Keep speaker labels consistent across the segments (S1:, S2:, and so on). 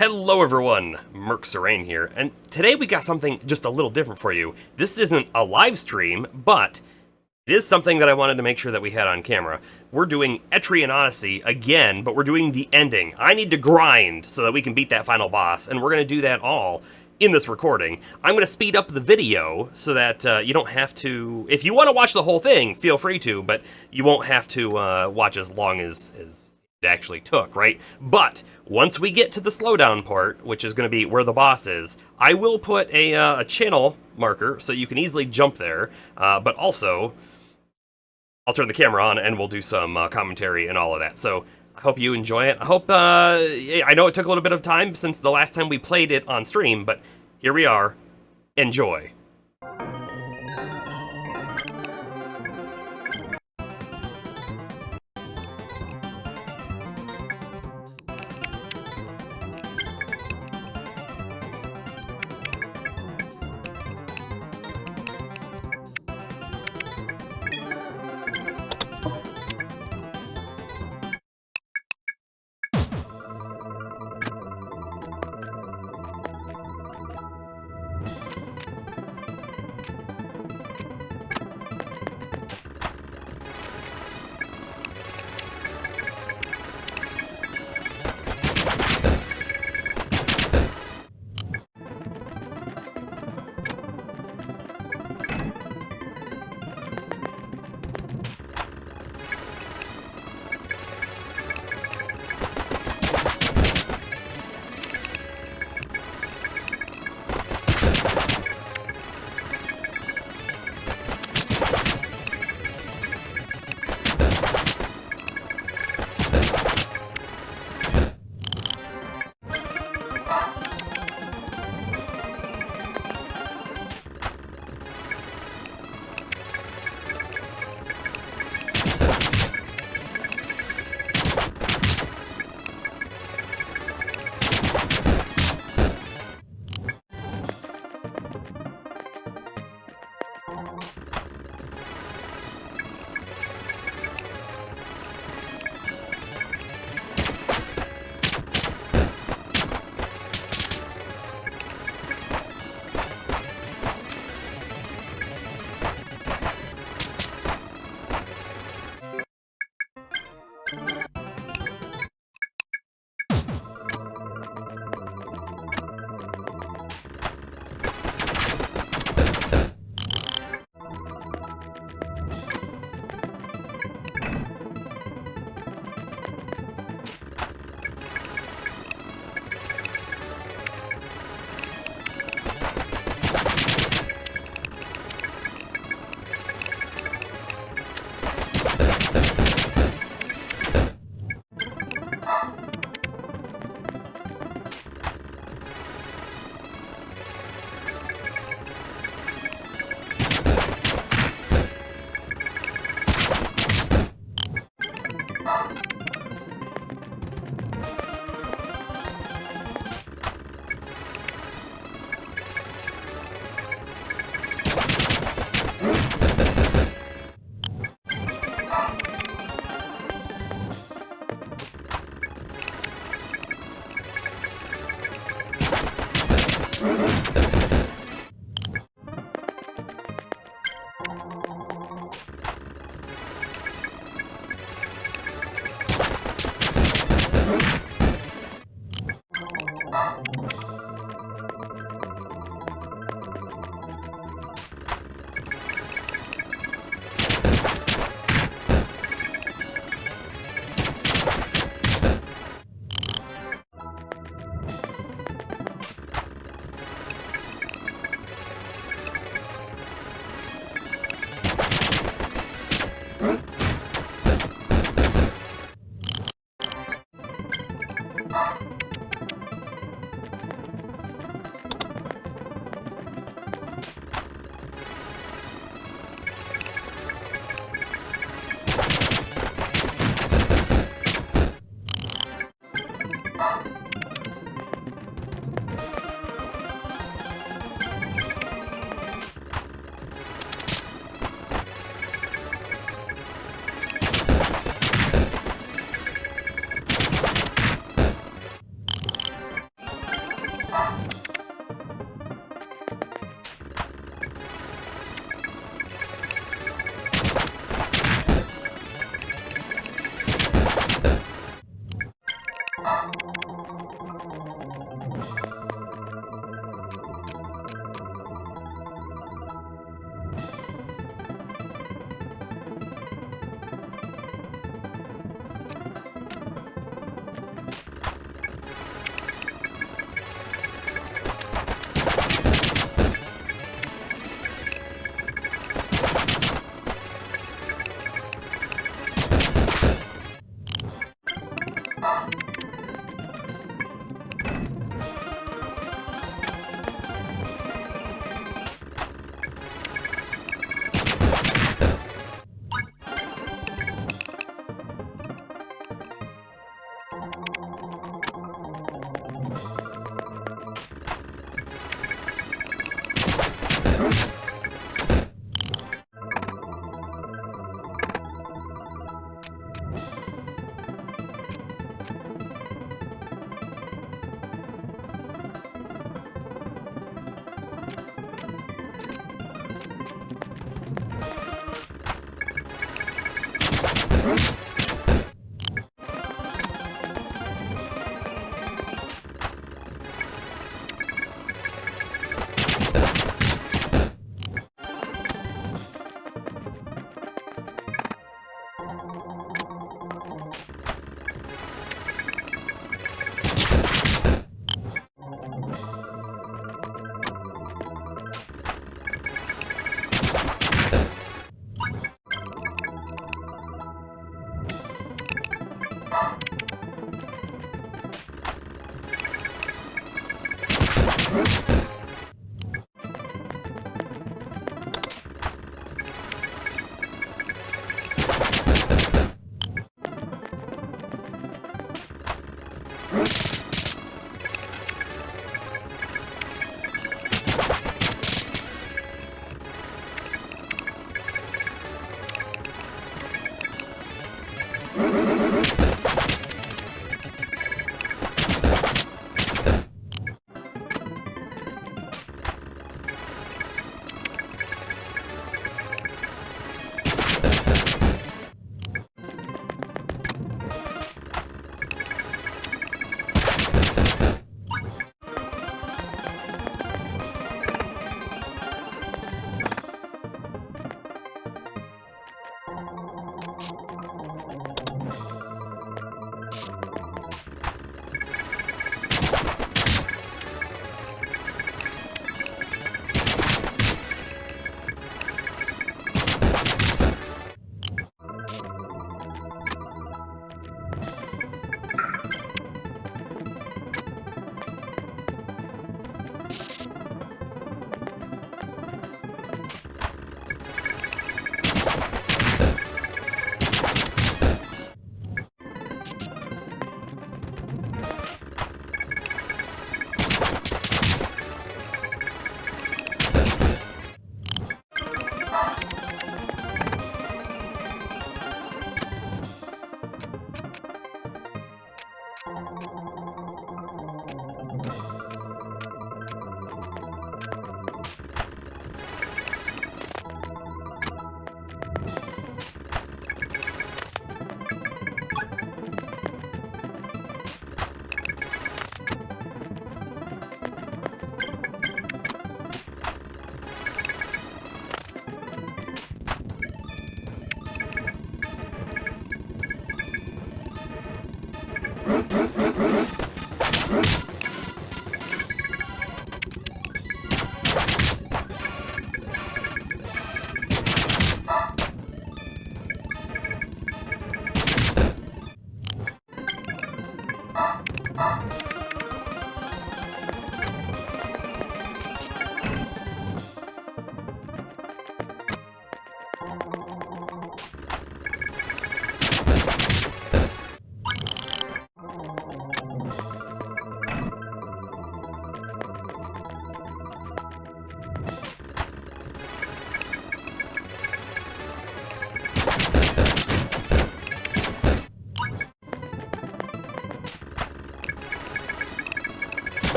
S1: Hello everyone, Merc Serene here, and today we got something just a little different for you. This isn't a live stream, but it is something that I wanted to make sure that we had on camera. We're doing Etrian Odyssey again, but we're doing the ending. I need to grind so that we can beat that final boss, and we're going to do that all in this recording. I'm going to speed up the video so that you don't have to... If you want to watch the whole thing, feel free to, but you won't have to watch as long as it actually took, right? But once we get to the slowdown part, which is going to be where the boss is, I will put a channel marker so you can easily jump there, but also I'll turn the camera on and we'll do some commentary and all of that. So I hope you enjoy it. I hope, I know it took a little bit of time since the last time we played it on stream, but here we are. Enjoy.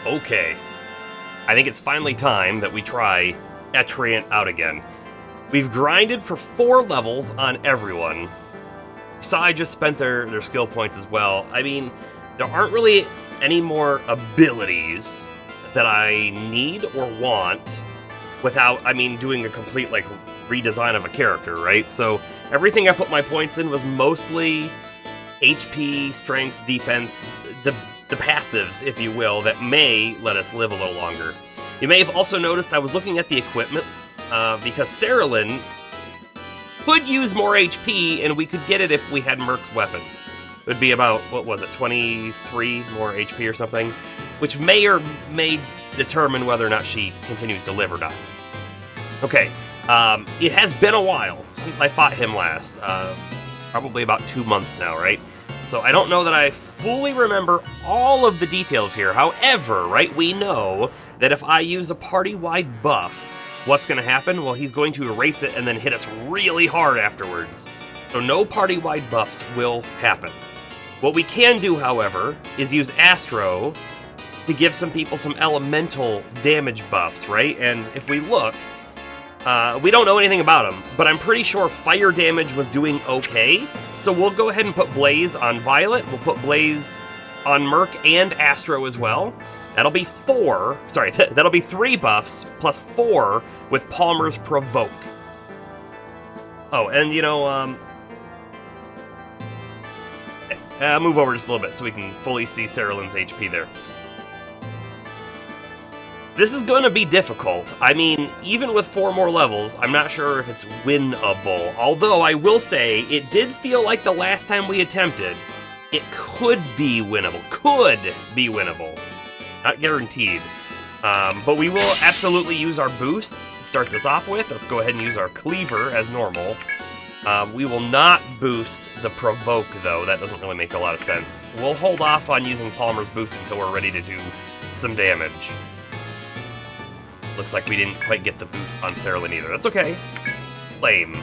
S1: Okay, I think it's finally time that we try Etreant out again. We've grinded for 4 levels on everyone. Sai just spent their skill points as well. I mean, there aren't really any more abilities that I need or want without, I mean, doing a complete, like, redesign of a character, right? So everything I put my points in was mostly HP, strength, defense, the passives, if you will, that may let us live a little longer. You may have also noticed I was looking at the equipment, because Cerulean could use more HP, and we could get it if we had Merc's weapon. It would be about, what was it, 23 more HP or something, which may or may determine whether or not she continues to live or not. Okay, it has been a while since I fought him last, probably about 2 months now, right? So I don't know that I fully remember all of the details here. However, right, we know that if I use a party-wide buff, what's going to happen? Well, he's going to erase it and then hit us really hard afterwards. So no party-wide buffs will happen. What we can do, however, is use Astro to give some people some elemental damage buffs, right? And if we look, we don't know anything about him, but I'm pretty sure fire damage was doing okay. So we'll go ahead and put Blaze on Violet. We'll put Blaze on Merc and Astro as well. That'll be 4, sorry, that'll be 3 buffs plus 4 with Palmer's Provoke. Oh, and you know, I'll move over just a little bit so we can fully see Cerulean's HP there. This is going to be difficult. I mean, even with 4 more levels, I'm not sure if it's winnable. Although, I will say, it did feel like the last time we attempted, it could be winnable. Could be winnable. Not guaranteed. But we will absolutely use our boosts to start this off with. Let's go ahead and use our Cleaver as normal. We will not boost the Provoke, though. That doesn't really make a lot of sense. We'll hold off on using Palmer's boost until we're ready to do some damage. Looks like we didn't quite get the boost on Cerulean either. That's okay. Lame.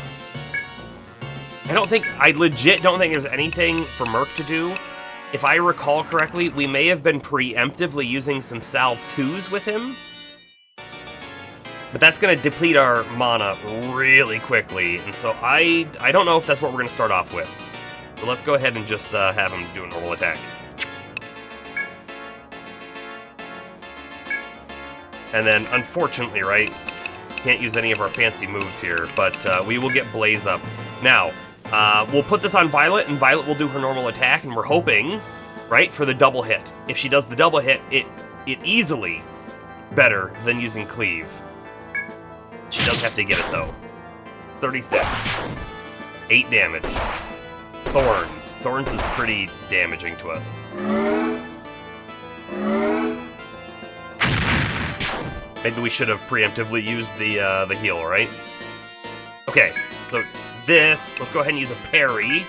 S1: I legit don't think there's anything for Merc to do. If I recall correctly, we may have been preemptively using some Salve 2s with him. But that's going to deplete our mana really quickly, and so I don't know if that's what we're going to start off with. So let's go ahead and just have him do a normal attack. And then, unfortunately, right, can't use any of our fancy moves here, but we will get Blaze up. Now, we'll put this on Violet, and Violet will do her normal attack, and we're hoping, right, for the double hit. If she does the double hit, it easily better than using Cleave. She does have to get it, though. 36. 8 damage. Thorns. Thorns is pretty damaging to us. Maybe we should have preemptively used the heal, right? Okay, so this, let's go ahead and use a parry.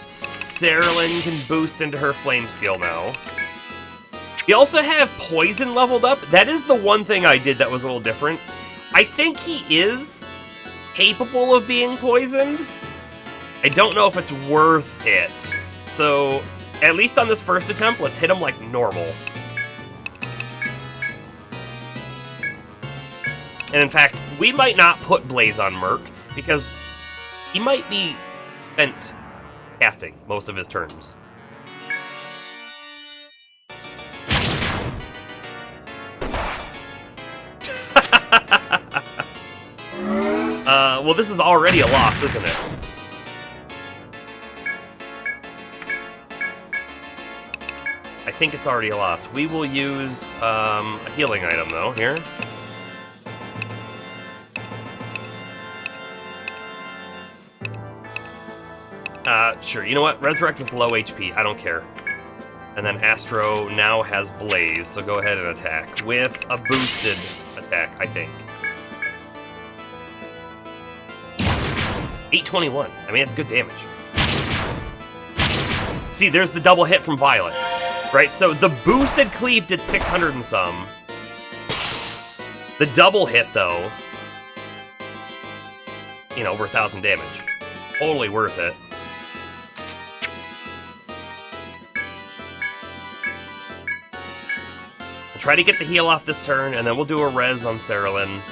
S1: Cerulean can boost into her flame skill now. We also have poison leveled up. That is the one thing I did that was a little different. I think he is capable of being poisoned. I don't know if it's worth it. So, at least on this first attempt, let's hit him like normal. And in fact, we might not put Blaze on Merc, because he might be spent casting most of his turns. Well, this is already a loss, isn't it? I think it's already a loss. We will use a healing item, though, here. Sure, you know what? Resurrect with low HP, I don't care. And then Astro now has Blaze, so go ahead and attack. With a boosted attack, I think. 821. I mean, it's good damage. See, there's the double hit from Violet. Right, so the boosted Cleave did 600 and some. The double hit, though, you know, over 1,000 damage. Totally worth it. We'll try to get the heal off this turn, and then we'll do a res on Cerulean.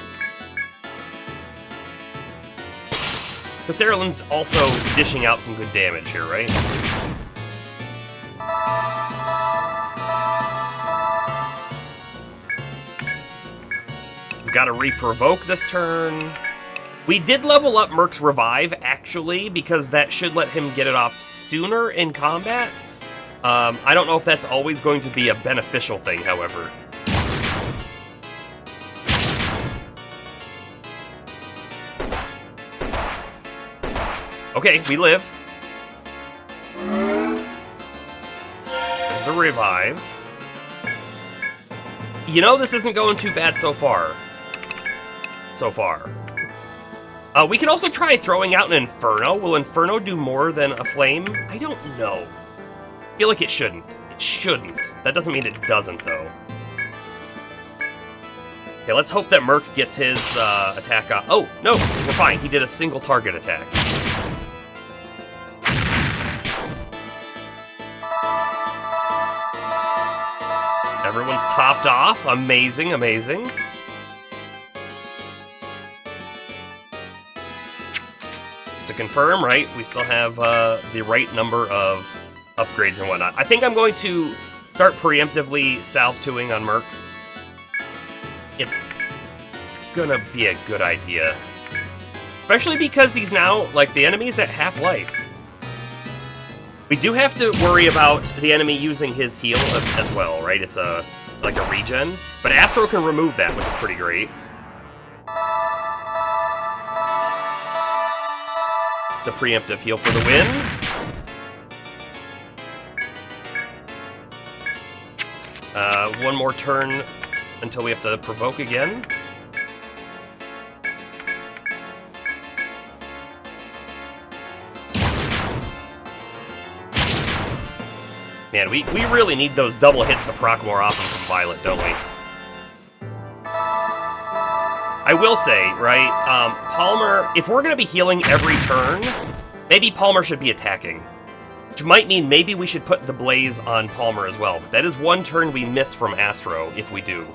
S1: But Cerulean's also dishing out some good damage here, right? He's got to re-provoke this turn. We did level up Merc's Revive, actually, because that should let him get it off sooner in combat. I don't know if that's always going to be a beneficial thing, however. Okay, we live. There's the revive. You know, this isn't going too bad so far. We can also try throwing out an Inferno. Will Inferno do more than a Flame? I don't know. I feel like it shouldn't. It shouldn't. That doesn't mean it doesn't, though. Okay, let's hope that Merc gets his attack off. Oh, no, we're fine. He did a single target attack. Everyone's topped off. Amazing, amazing. Just to confirm, right, we still have the right number of upgrades and whatnot. I think I'm going to start preemptively Salve 2ing on Merc. It's gonna be a good idea. Especially because he's now, like, the enemy's at half life. We do have to worry about the enemy using his heal as well, right? It's like a regen. But Astro can remove that, which is pretty great. The preemptive heal for the win. One more turn until we have to provoke again. Man, we really need those double hits to proc more often from Violet, don't we? I will say, right, Palmer, if we're going to be healing every turn, maybe Palmer should be attacking. Which might mean maybe we should put the Blaze on Palmer as well. But that is one turn we miss from Astro, if we do.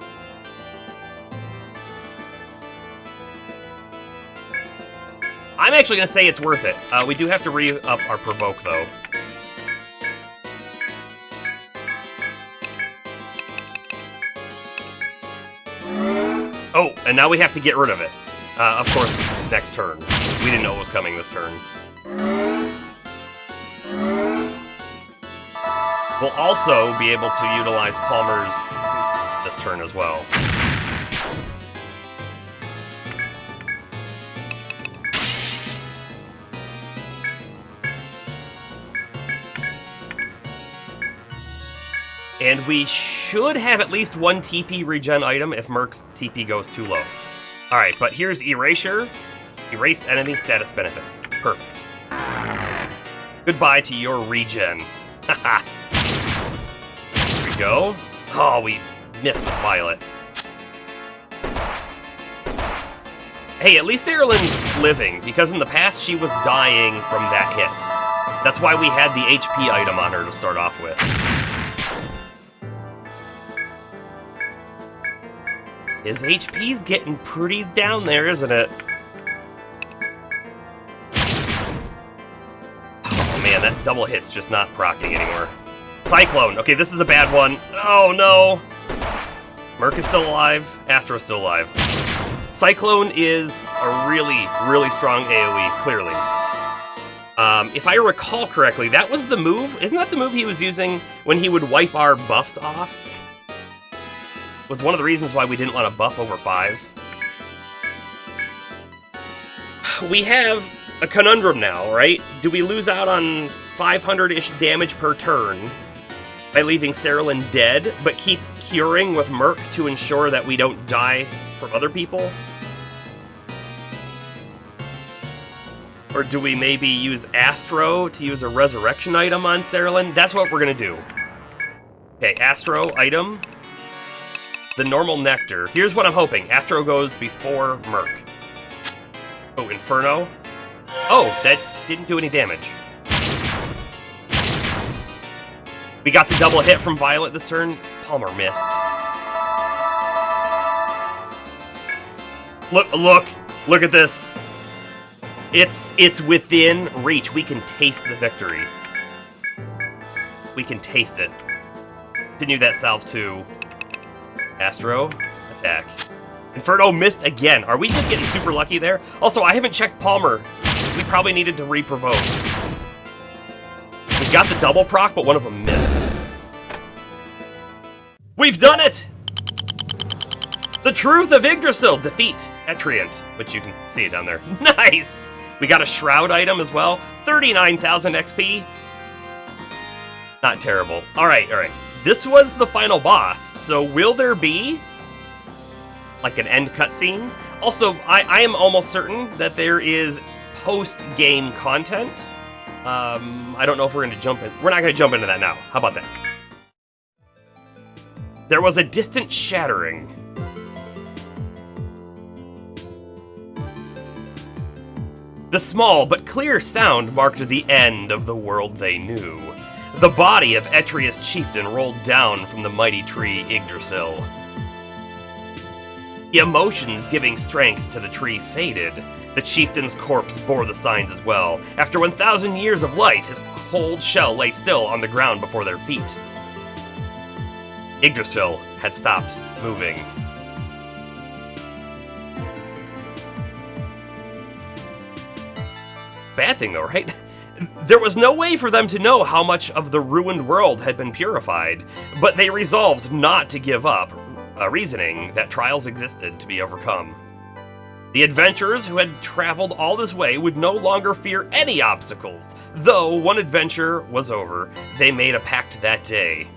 S1: I'm actually going to say it's worth it. We do have to re-up our Provoke, though. Oh, and now we have to get rid of it. Of course, next turn. We didn't know it was coming this turn. We'll also be able to utilize Palmer's this turn as well. And we should have at least one TP regen item if Merc's TP goes too low. Alright, but here's Erasure. Erase enemy status benefits. Perfect. Goodbye to your regen. Haha. Here we go. Oh, we missed with Violet. Hey, at least Sarahlin's living, because in the past she was dying from that hit. That's why we had the HP item on her to start off with. His HP's getting pretty down there, isn't it? Oh man, that double hit's just not proccing anymore. Cyclone. Okay, this is a bad one. Oh no! Merc is still alive. Astro's still alive. Cyclone is a really, really strong AoE, clearly. If I recall correctly, that was the move. Isn't that the move he was using when he would wipe our buffs off? Was one of the reasons why we didn't want to buff over 5. We have a conundrum now, right? Do we lose out on 500-ish damage per turn by leaving Saralyn dead, but keep curing with Merc to ensure that we don't die from other people? Or do we maybe use Astro to use a resurrection item on Saralyn? That's what we're gonna do. Okay, Astro item. The normal Nectar. Here's what I'm hoping. Astro goes before Merc. Oh, Inferno. Oh, that didn't do any damage. We got the double hit from Violet this turn. Palmer missed. Look at this. It's within reach. We can taste the victory. We can taste it. Continue that Salve 2. Astro, attack. Inferno missed again. Are we just getting super lucky there? Also, I haven't checked Palmer. We probably needed to re-provoke. We got the double proc, but one of them missed. We've done it! The Truth of Yggdrasil. Defeat Etreant, which you can see it down there. Nice! We got a Shroud item as well. 39,000 XP. Not terrible. Alright. This was the final boss, so will there be like an end cutscene? Also, I am almost certain that there is post-game content. I don't know if we're going to jump in. We're not going to jump into that now. How about that? There was a distant shattering. The small but clear sound marked the end of the world they knew. The body of Etria's chieftain rolled down from the mighty tree Yggdrasil. Emotions giving strength to the tree faded. The chieftain's corpse bore the signs as well. After 1,000 years of life, his cold shell lay still on the ground before their feet. Yggdrasil had stopped moving. Bad thing though, right? There was no way for them to know how much of the ruined world had been purified, but they resolved not to give up, reasoning that trials existed to be overcome. The adventurers who had traveled all this way would no longer fear any obstacles. Though one adventure was over, they made a pact that day.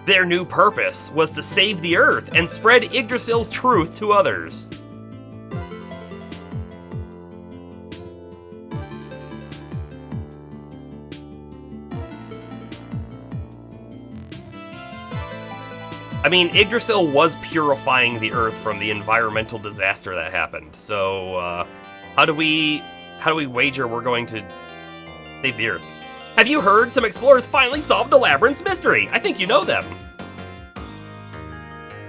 S1: Their new purpose was to save the Earth and spread Yggdrasil's truth to others. I mean, Yggdrasil was purifying the Earth from the environmental disaster that happened. So, how do we wager we're going to save the Earth? Have you heard? Some explorers finally solved the labyrinth's mystery. I think you know them.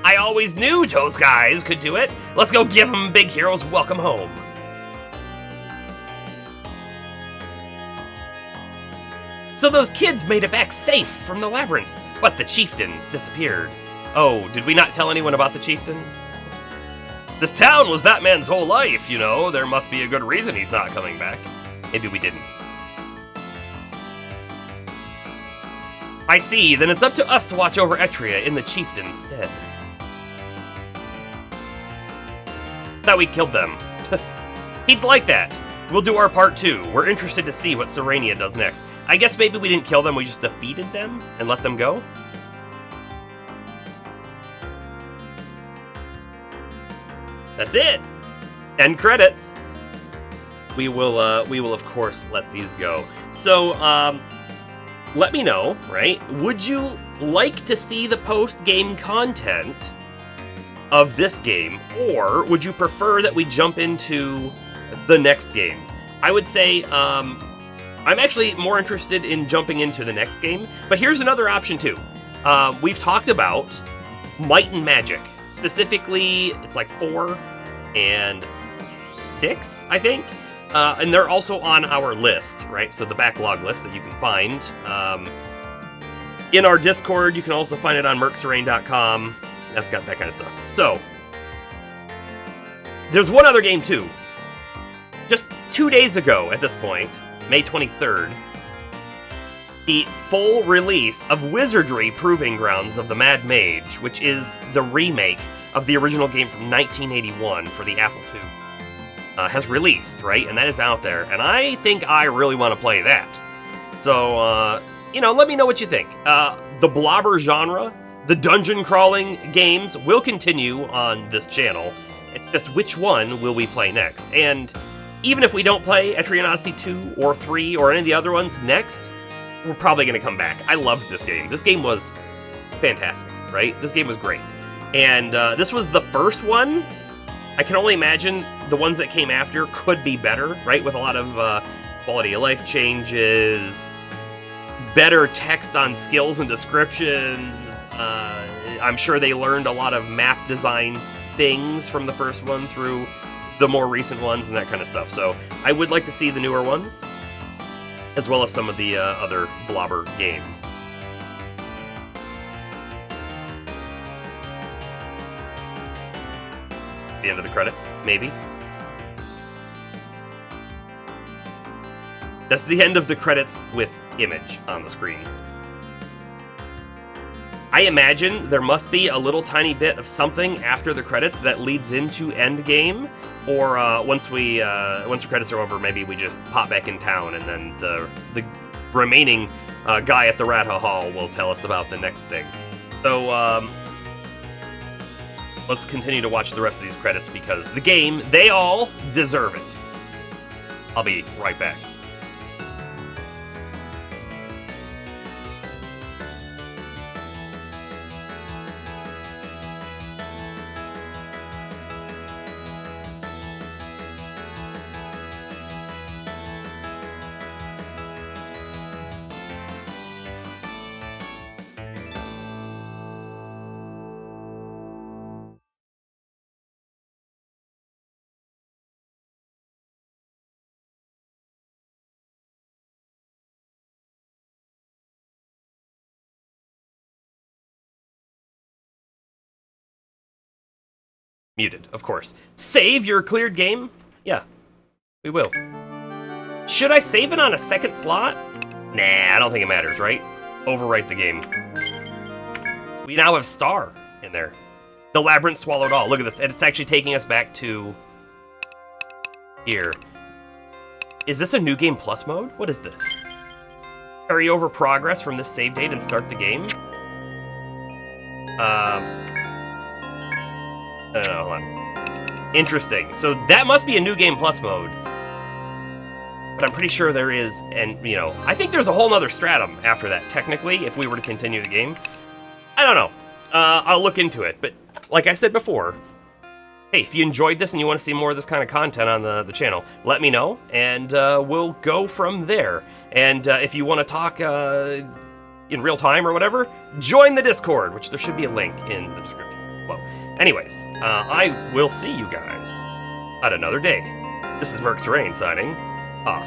S1: I always knew those guys could do it. Let's go give them Big Hero's welcome home. So those kids made it back safe from the labyrinth, but the chieftains disappeared. Oh, did we not tell anyone about the chieftain? This town was that man's whole life, you know. There must be a good reason he's not coming back. Maybe we didn't. I see, then it's up to us to watch over Etria in the chieftain's stead. Thought we killed them. He'd like that. We'll do our part too. We're interested to see what Serenia does next. I guess maybe we didn't kill them, we just defeated them and let them go? That's it! End credits! We will of course let these go. So, let me know, right? Would you like to see the post-game content of this game, or would you prefer that we jump into the next game? I would say, I'm actually more interested in jumping into the next game, but here's another option too. We've talked about Might and Magic. Specifically, it's like 4 and 6, I think. And they're also on our list, right? So the backlog list that you can find. In our Discord, you can also find it on mercserain.com. That's got that kind of stuff. So, there's one other game too. Just 2 days ago at this point, May 23rd, the full release of Wizardry Proving Grounds of the Mad Mage, which is the remake of the original game from 1981 for the Apple II, has released, right? And that is out there, and I think I really want to play that. So, you know, let me know what you think. The blobber genre, the dungeon crawling games will continue on this channel. It's just which one will we play next? And even if we don't play Etrian Odyssey 2 or 3 or any of the other ones next, we're probably going to come back. I loved this game. This game was fantastic, right? This game was great. And this was the first one. I can only imagine the ones that came after could be better, right? With a lot of quality of life changes, better text on skills and descriptions. I'm sure they learned a lot of map design things from the first one through the more recent ones and that kind of stuff. So I would like to see the newer ones, as well as some of the other blobber games. The end of the credits, maybe. That's the end of the credits with image on the screen. I imagine there must be a little tiny bit of something after the credits that leads into endgame, or once the credits are over, maybe we just pop back in town, and then the remaining guy at the Ratha Hall will tell us about the next thing. So let's continue to watch the rest of these credits because the game, they all deserve it. I'll be right back. Muted, of course. Save your cleared game? Yeah, we will. Should I save it on a second slot? Nah, I don't think it matters, right? Overwrite the game. We now have Star in there. The Labyrinth swallowed all. Look at this. It's actually taking us back to here. Is this a New Game Plus mode? What is this? Carry over progress from this save date and start the game? I don't know, hold on. Interesting. So that must be a New Game Plus mode. But I'm pretty sure there is, and, you know, I think there's a whole nother stratum after that, technically, if we were to continue the game. I don't know. I'll look into it. But like I said before, hey, if you enjoyed this and you want to see more of this kind of content on the channel, let me know, and we'll go from there. And if you want to talk in real time or whatever, join the Discord, which there should be a link in the description below. Anyways, I will see you guys on another day. This is Merc Serene signing off.